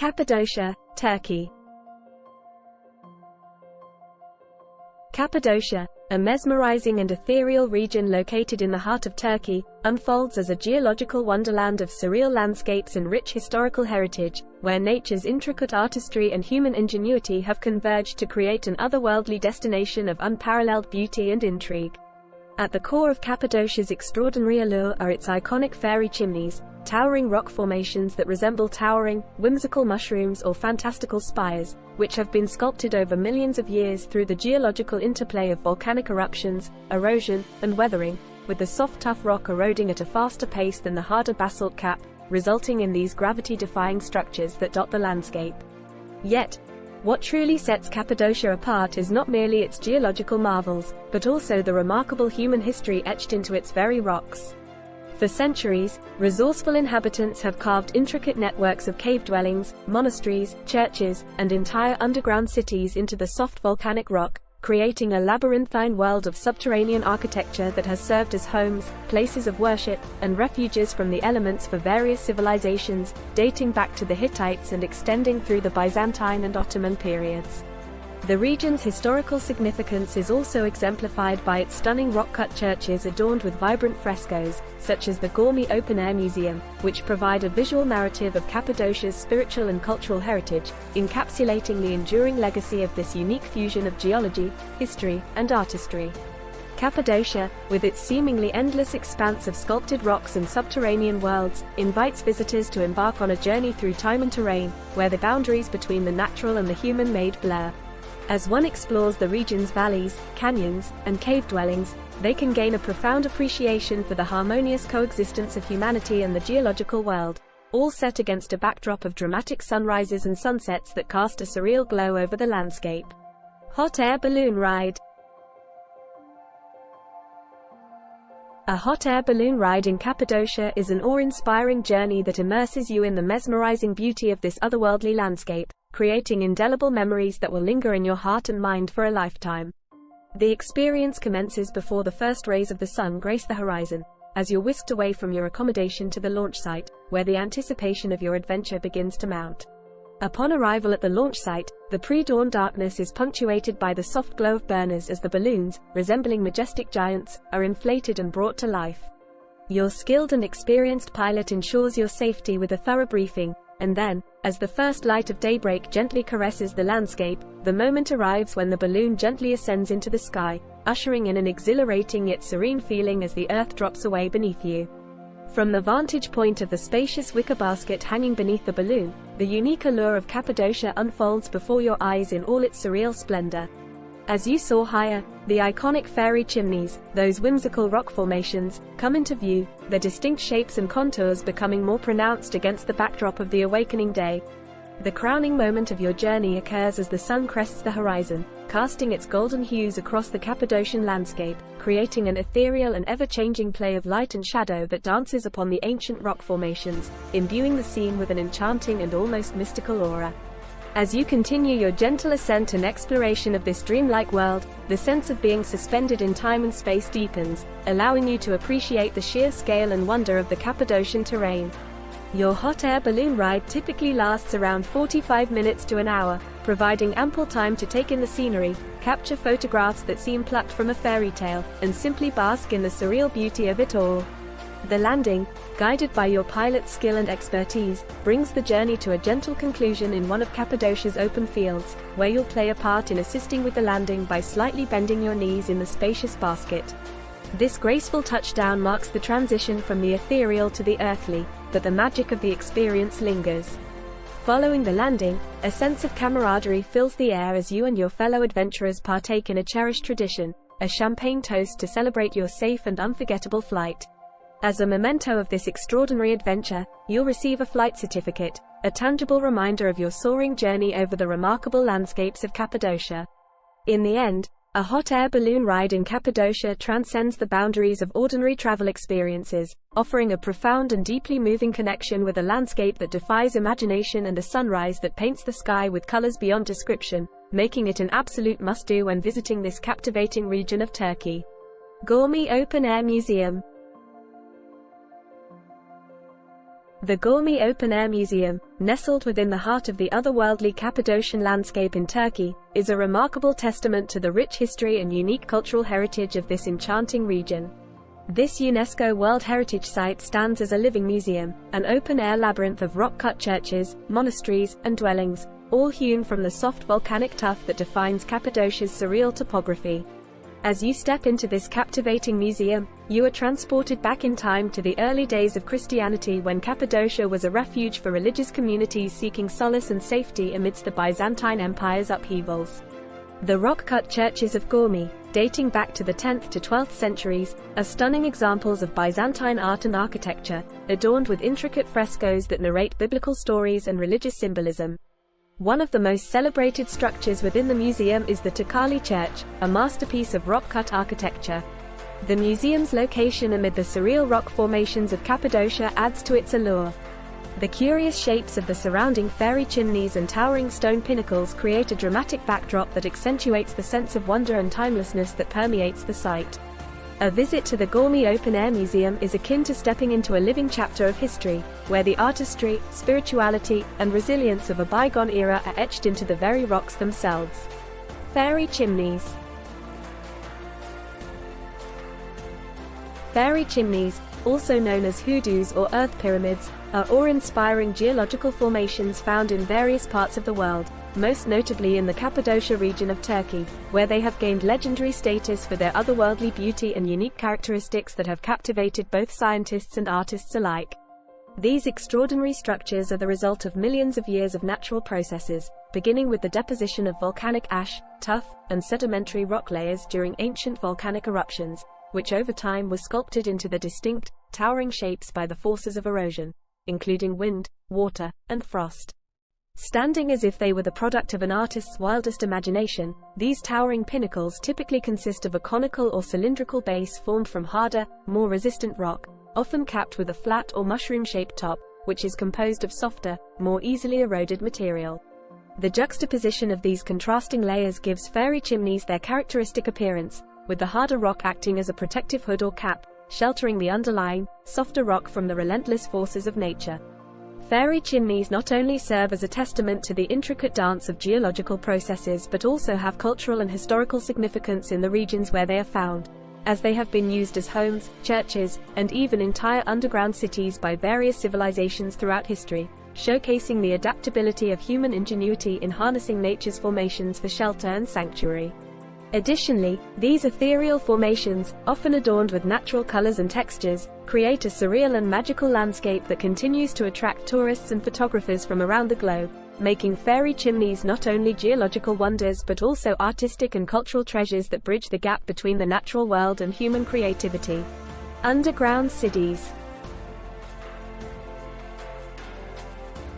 Cappadocia, Turkey. Cappadocia, a mesmerizing and ethereal region located in the heart of Turkey, unfolds as a geological wonderland of surreal landscapes and rich historical heritage, where nature's intricate artistry and human ingenuity have converged to create an otherworldly destination of unparalleled beauty and intrigue. At the core of Cappadocia's extraordinary allure are its iconic fairy chimneys, towering rock formations that resemble towering, whimsical mushrooms or fantastical spires, which have been sculpted over millions of years through the geological interplay of volcanic eruptions, erosion, and weathering, with the soft tough rock eroding at a faster pace than the harder basalt cap, resulting in these gravity-defying structures that dot the landscape. Yet, what truly sets Cappadocia apart is not merely its geological marvels, but also the remarkable human history etched into its very rocks. For centuries, resourceful inhabitants have carved intricate networks of cave dwellings, monasteries, churches, and entire underground cities into the soft volcanic rock, creating a labyrinthine world of subterranean architecture that has served as homes, places of worship, and refuges from the elements for various civilizations, dating back to the Hittites and extending through the Byzantine and Ottoman periods. The region's historical significance is also exemplified by its stunning rock-cut churches adorned with vibrant frescoes, such as the Göreme open-air museum, which provide a visual narrative of Cappadocia's spiritual and cultural heritage, encapsulating the enduring legacy of this unique fusion of geology, history, and artistry. Cappadocia, with its seemingly endless expanse of sculpted rocks and subterranean worlds, invites visitors to embark on a journey through time and terrain, where the boundaries between the natural and the human-made blur. As one explores the region's valleys, canyons, and cave dwellings, they can gain a profound appreciation for the harmonious coexistence of humanity and the geological world, all set against a backdrop of dramatic sunrises and sunsets that cast a surreal glow over the landscape. Hot air balloon ride. A hot air balloon ride in Cappadocia is an awe-inspiring journey that immerses you in the mesmerizing beauty of this otherworldly landscape, creating indelible memories that will linger in your heart and mind for a lifetime. The experience commences before the first rays of the sun grace the horizon, as you're whisked away from your accommodation to the launch site, where the anticipation of your adventure begins to mount. Upon arrival at the launch site, the pre-dawn darkness is punctuated by the soft glow of burners as the balloons, resembling majestic giants, are inflated and brought to life. Your skilled and experienced pilot ensures your safety with a thorough briefing, and then, as the first light of daybreak gently caresses the landscape, the moment arrives when the balloon gently ascends into the sky, ushering in an exhilarating yet serene feeling as the earth drops away beneath you. From the vantage point of the spacious wicker basket hanging beneath the balloon, the unique allure of Cappadocia unfolds before your eyes in all its surreal splendor. As you soar higher, the iconic fairy chimneys, those whimsical rock formations, come into view, their distinct shapes and contours becoming more pronounced against the backdrop of the awakening day. The crowning moment of your journey occurs as the sun crests the horizon, casting its golden hues across the Cappadocian landscape, creating an ethereal and ever-changing play of light and shadow that dances upon the ancient rock formations, imbuing the scene with an enchanting and almost mystical aura. As you continue your gentle ascent and exploration of this dreamlike world, the sense of being suspended in time and space deepens, allowing you to appreciate the sheer scale and wonder of the Cappadocian terrain. Your hot air balloon ride typically lasts around 45 minutes to an hour, providing ample time to take in the scenery, capture photographs that seem plucked from a fairy tale, and simply bask in the surreal beauty of it all. The landing, guided by your pilot's skill and expertise, brings the journey to a gentle conclusion in one of Cappadocia's open fields, where you'll play a part in assisting with the landing by slightly bending your knees in the spacious basket. This graceful touchdown marks the transition from the ethereal to the earthly, but the magic of the experience lingers. Following the landing, a sense of camaraderie fills the air as you and your fellow adventurers partake in a cherished tradition, a champagne toast to celebrate your safe and unforgettable flight. As a memento of this extraordinary adventure, you'll receive a flight certificate, a tangible reminder of your soaring journey over the remarkable landscapes of Cappadocia. In the end, a hot air balloon ride in Cappadocia transcends the boundaries of ordinary travel experiences, offering a profound and deeply moving connection with a landscape that defies imagination and a sunrise that paints the sky with colors beyond description, making it an absolute must-do when visiting this captivating region of Turkey. Göreme Open Air Museum. The Göreme Open-Air Museum, nestled within the heart of the otherworldly Cappadocian landscape in Turkey, is a remarkable testament to the rich history and unique cultural heritage of this enchanting region. This UNESCO World Heritage Site stands as a living museum, an open-air labyrinth of rock-cut churches, monasteries, and dwellings, all hewn from the soft volcanic tuff that defines Cappadocia's surreal topography. As you step into this captivating museum, you are transported back in time to the early days of Christianity, when Cappadocia was a refuge for religious communities seeking solace and safety amidst the Byzantine Empire's upheavals. The rock-cut churches of Göreme, dating back to the 10th to 12th centuries, are stunning examples of Byzantine art and architecture, adorned with intricate frescoes that narrate biblical stories and religious symbolism. One of the most celebrated structures within the museum is the Takali Church, a masterpiece of rock-cut architecture. The museum's location amid the surreal rock formations of Cappadocia adds to its allure. The curious shapes of the surrounding fairy chimneys and towering stone pinnacles create a dramatic backdrop that accentuates the sense of wonder and timelessness that permeates the site. A visit to the Göreme Open-Air Museum is akin to stepping into a living chapter of history, where the artistry, spirituality, and resilience of a bygone era are etched into the very rocks themselves. Fairy chimneys. Fairy chimneys, also known as hoodoos or earth pyramids, are awe-inspiring geological formations found in various parts of the world, most notably in the Cappadocia region of Turkey, where they have gained legendary status for their otherworldly beauty and unique characteristics that have captivated both scientists and artists alike. These extraordinary structures are the result of millions of years of natural processes, beginning with the deposition of volcanic ash, tuff, and sedimentary rock layers during ancient volcanic eruptions, which over time were sculpted into the distinct, towering shapes by the forces of erosion, including wind, water, and frost. Standing as if they were the product of an artist's wildest imagination, these towering pinnacles typically consist of a conical or cylindrical base formed from harder, more resistant rock, often capped with a flat or mushroom-shaped top, which is composed of softer, more easily eroded material. The juxtaposition of these contrasting layers gives fairy chimneys their characteristic appearance, with the harder rock acting as a protective hood or cap, sheltering the underlying, softer rock from the relentless forces of nature. Fairy chimneys not only serve as a testament to the intricate dance of geological processes but also have cultural and historical significance in the regions where they are found, as they have been used as homes, churches, and even entire underground cities by various civilizations throughout history, showcasing the adaptability of human ingenuity in harnessing nature's formations for shelter and sanctuary. Additionally, these ethereal formations, often adorned with natural colors and textures, create a surreal and magical landscape that continues to attract tourists and photographers from around the globe, making fairy chimneys not only geological wonders but also artistic and cultural treasures that bridge the gap between the natural world and human creativity. Underground cities.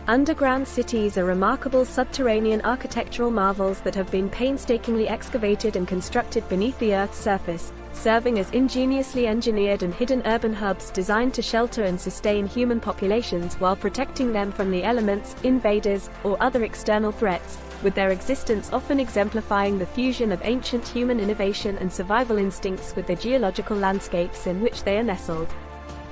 Underground cities are remarkable subterranean architectural marvels that have been painstakingly excavated and constructed beneath the Earth's surface, serving as ingeniously engineered and hidden urban hubs designed to shelter and sustain human populations while protecting them from the elements, invaders, or other external threats, with their existence often exemplifying the fusion of ancient human innovation and survival instincts with the geological landscapes in which they are nestled.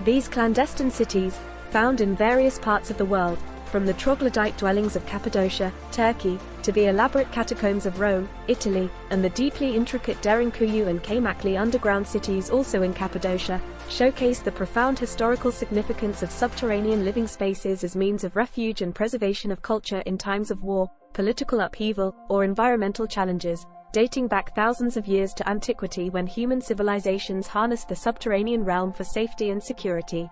These clandestine cities, found in various parts of the world, from the troglodyte dwellings of Cappadocia, Turkey, to the elaborate catacombs of Rome, Italy, and the deeply intricate Derinkuyu and Kaymakli underground cities also in Cappadocia, showcase the profound historical significance of subterranean living spaces as means of refuge and preservation of culture in times of war, political upheaval, or environmental challenges, dating back thousands of years to antiquity when human civilizations harnessed the subterranean realm for safety and security.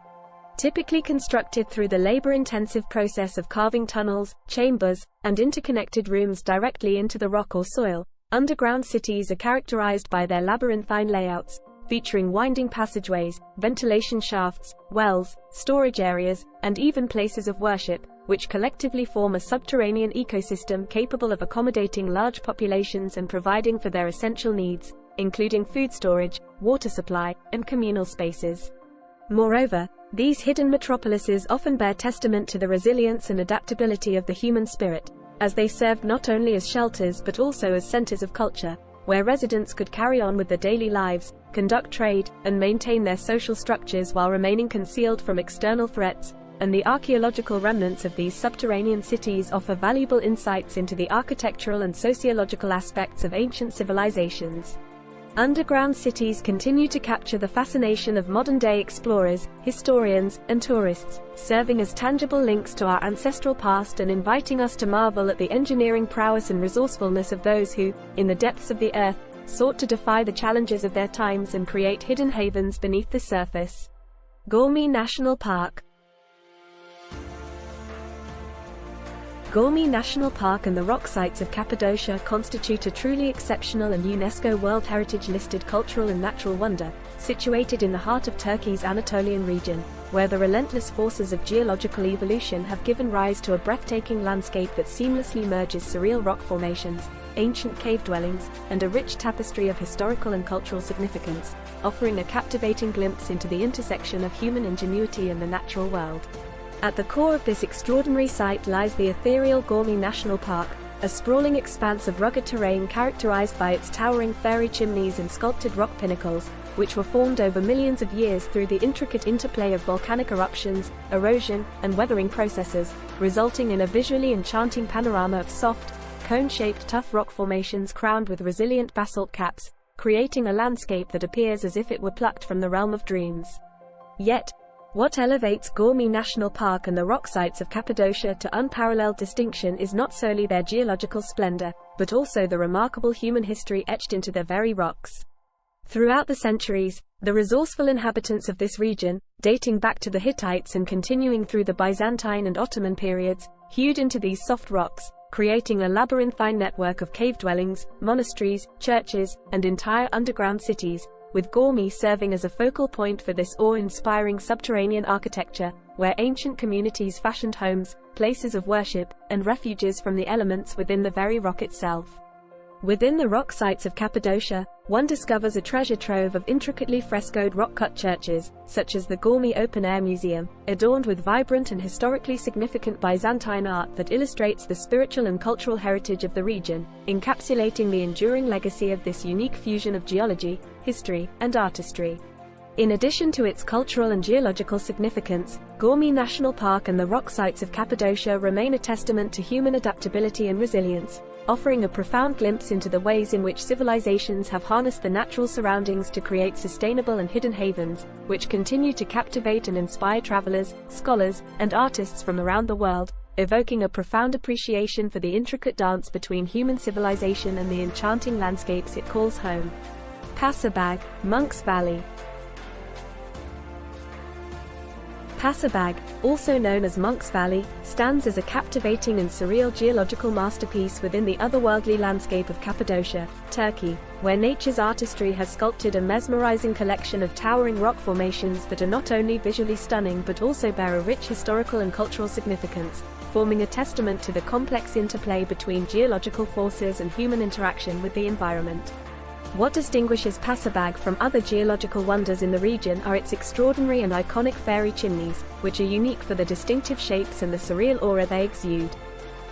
Typically constructed through the labor-intensive process of carving tunnels, chambers, and interconnected rooms directly into the rock or soil, underground cities are characterized by their labyrinthine layouts, featuring winding passageways, ventilation shafts, wells, storage areas, and even places of worship, which collectively form a subterranean ecosystem capable of accommodating large populations and providing for their essential needs, including food storage, water supply, and communal spaces. Moreover, these hidden metropolises often bear testament to the resilience and adaptability of the human spirit, as they served not only as shelters but also as centers of culture, where residents could carry on with their daily lives, conduct trade, and maintain their social structures while remaining concealed from external threats, and the archaeological remnants of these subterranean cities offer valuable insights into the architectural and sociological aspects of ancient civilizations. Underground cities continue to capture the fascination of modern-day explorers, historians, and tourists, serving as tangible links to our ancestral past and inviting us to marvel at the engineering prowess and resourcefulness of those who, in the depths of the earth, sought to defy the challenges of their times and create hidden havens beneath the surface. Göreme National Park. Göreme National Park and the rock sites of Cappadocia constitute a truly exceptional and UNESCO World Heritage listed cultural and natural wonder, situated in the heart of Turkey's Anatolian region, where the relentless forces of geological evolution have given rise to a breathtaking landscape that seamlessly merges surreal rock formations, ancient cave dwellings, and a rich tapestry of historical and cultural significance, offering a captivating glimpse into the intersection of human ingenuity and the natural world. At the core of this extraordinary site lies the ethereal Göreme National Park, a sprawling expanse of rugged terrain characterized by its towering fairy chimneys and sculpted rock pinnacles, which were formed over millions of years through the intricate interplay of volcanic eruptions, erosion, and weathering processes, resulting in a visually enchanting panorama of soft, cone-shaped tough rock formations crowned with resilient basalt caps, creating a landscape that appears as if it were plucked from the realm of dreams. Yet, what elevates Göreme National Park and the rock sites of Cappadocia to unparalleled distinction is not solely their geological splendor, but also the remarkable human history etched into their very rocks. Throughout the centuries, the resourceful inhabitants of this region, dating back to the Hittites and continuing through the Byzantine and Ottoman periods, hewed into these soft rocks, creating a labyrinthine network of cave dwellings, monasteries, churches, and entire underground cities, with Göreme serving as a focal point for this awe-inspiring subterranean architecture, where ancient communities fashioned homes, places of worship, and refuges from the elements within the very rock itself. Within the rock sites of Cappadocia, one discovers a treasure trove of intricately frescoed rock-cut churches, such as the Göreme Open-Air Museum, adorned with vibrant and historically significant Byzantine art that illustrates the spiritual and cultural heritage of the region, encapsulating the enduring legacy of this unique fusion of geology, history, and artistry. In addition to its cultural and geological significance, Göreme National Park and the rock sites of Cappadocia remain a testament to human adaptability and resilience, offering a profound glimpse into the ways in which civilizations have harnessed the natural surroundings to create sustainable and hidden havens, which continue to captivate and inspire travelers, scholars, and artists from around the world, evoking a profound appreciation for the intricate dance between human civilization and the enchanting landscapes it calls home. Passabag, Monk's Valley. Passabag, also known as Monk's Valley, stands as a captivating and surreal geological masterpiece within the otherworldly landscape of Cappadocia, Turkey, where nature's artistry has sculpted a mesmerizing collection of towering rock formations that are not only visually stunning but also bear a rich historical and cultural significance, forming a testament to the complex interplay between geological forces and human interaction with the environment. What distinguishes Passabag from other geological wonders in the region are its extraordinary and iconic fairy chimneys, which are unique for the distinctive shapes and the surreal aura they exude.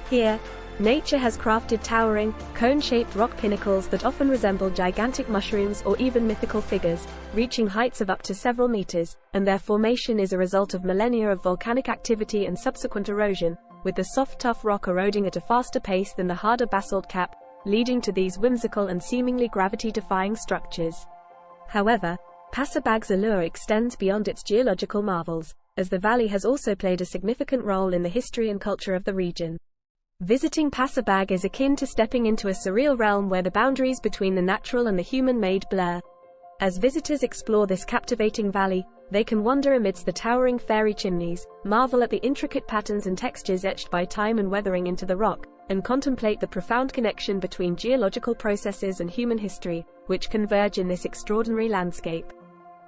Here, nature has crafted towering, cone-shaped rock pinnacles that often resemble gigantic mushrooms or even mythical figures, reaching heights of up to several meters, and their formation is a result of millennia of volcanic activity and subsequent erosion, with the soft tough rock eroding at a faster pace than the harder basalt cap, leading to these whimsical and seemingly gravity-defying structures. However, Passabag's allure extends beyond its geological marvels, as the valley has also played a significant role in the history and culture of the region. Visiting Passabag is akin to stepping into a surreal realm where the boundaries between the natural and the human-made blur. As visitors explore this captivating valley, they can wander amidst the towering fairy chimneys, marvel at the intricate patterns and textures etched by time and weathering into the rock, and contemplate the profound connection between geological processes and human history, which converge in this extraordinary landscape.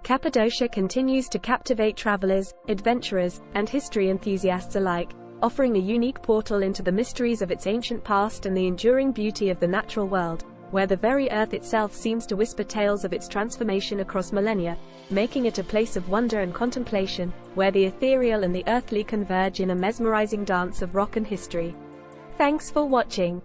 Cappadocia continues to captivate travelers, adventurers, and history enthusiasts alike, offering a unique portal into the mysteries of its ancient past and the enduring beauty of the natural world, where the very earth itself seems to whisper tales of its transformation across millennia, making it a place of wonder and contemplation, where the ethereal and the earthly converge in a mesmerizing dance of rock and history. Thanks for watching.